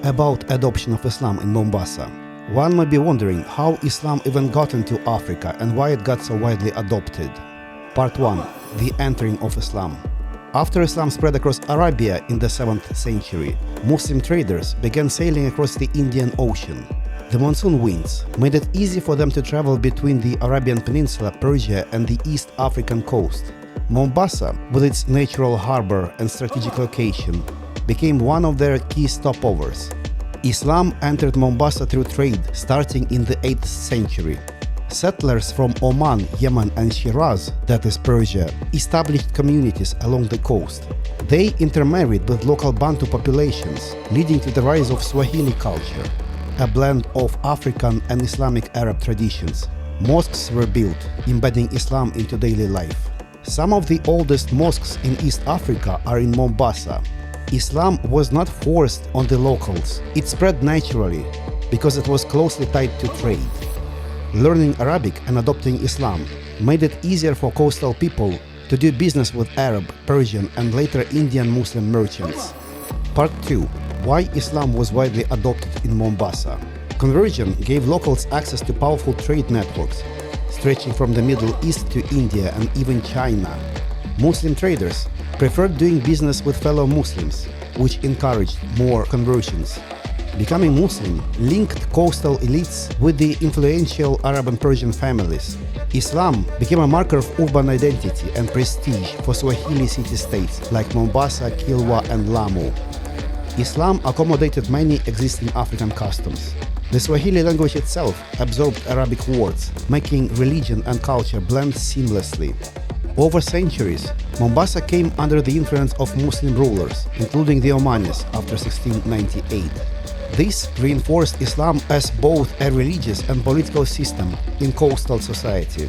About adoption of Islam in Mombasa. One might be wondering how Islam even got into Africa and why it got so widely adopted. Part 1. The entering of Islam. After Islam spread across Arabia in the 7th century, Muslim traders began sailing across the Indian Ocean. The monsoon winds made it easy for them to travel between the Arabian Peninsula, Persia, and the East African coast. Mombasa, with its natural harbor and strategic location, became one of their key stopovers. Islam entered Mombasa through trade starting in the 8th century. Settlers from Oman, Yemen, and Shiraz, that is Persia, established communities along the coast. They intermarried with local Bantu populations, leading to the rise of Swahili culture, a blend of African and Islamic Arab traditions. Mosques were built, embedding Islam into daily life. Some of the oldest mosques in East Africa are in Mombasa. Islam was not forced on the locals. It spread naturally because it was closely tied to trade. Learning Arabic and adopting Islam made it easier for coastal people to do business with Arab, Persian, and later Indian Muslim merchants. Part 2. Why Islam was widely adopted in Mombasa. Conversion gave locals access to powerful trade networks, stretching from the Middle East to India and even China. Muslim traders preferred doing business with fellow Muslims, which encouraged more conversions. Becoming Muslim linked coastal elites with the influential Arab and Persian families. Islam became a marker of urban identity and prestige for Swahili city-states like Mombasa, Kilwa, and Lamu. Islam accommodated many existing African customs. The Swahili language itself absorbed Arabic words, making religion and culture blend seamlessly. Over centuries, Mombasa came under the influence of Muslim rulers, including the Omanis after 1698. This reinforced Islam as both a religious and political system in coastal society.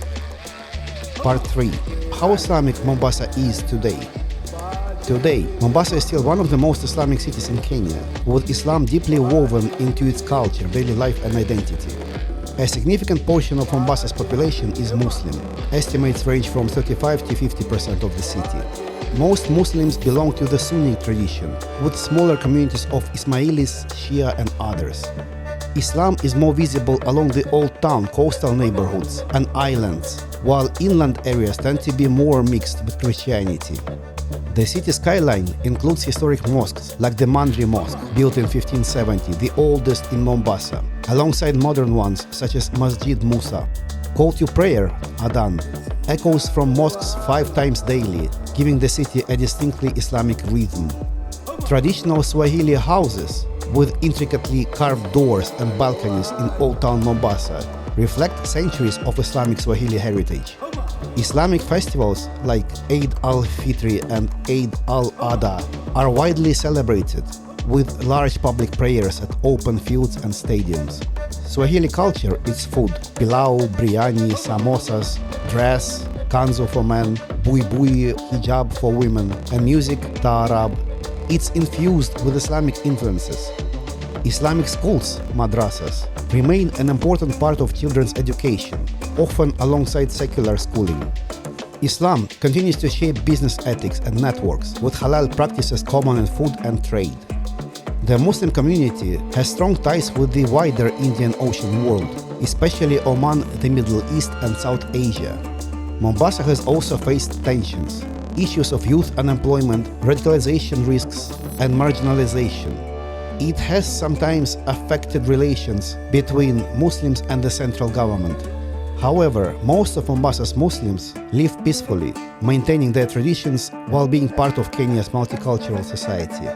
Part 3. How Islamic Mombasa is today. Today, Mombasa is still one of the most Islamic cities in Kenya, with Islam deeply woven into its culture, daily life, and identity. A significant portion of Mombasa's population is Muslim. Estimates range from 35 to 50% of the city. Most Muslims belong to the Sunni tradition, with smaller communities of Ismailis, Shia, and others. Islam is more visible along the Old Town coastal neighborhoods and islands, while inland areas tend to be more mixed with Christianity. The city skyline includes historic mosques like the Mandri Mosque, built in 1570, the oldest in Mombasa, alongside modern ones such as Masjid Musa. Call to prayer, Adhan, echoes from mosques 5 times daily, giving the city a distinctly Islamic rhythm. Traditional Swahili houses, with intricately carved doors and balconies in Old Town Mombasa, reflect centuries of Islamic Swahili heritage. Islamic festivals like Eid al-Fitr and Eid al-Adha are widely celebrated, with large public prayers at open fields and stadiums. Swahili culture is food: pilau, biryani, samosas, dress, kanzo for men, buibui, hijab for women, and music, taarab. It's infused with Islamic influences. Islamic schools, madrasas, remain an important part of children's education, often alongside secular schooling. Islam continues to shape business ethics and networks, with halal practices common in food and trade. The Muslim community has strong ties with the wider Indian Ocean world, especially Oman, the Middle East, and South Asia. Mombasa has also faced tensions, issues of youth unemployment, radicalization risks, and marginalization. It has sometimes affected relations between Muslims and the central government. However, most of Mombasa's Muslims live peacefully, maintaining their traditions while being part of Kenya's multicultural society.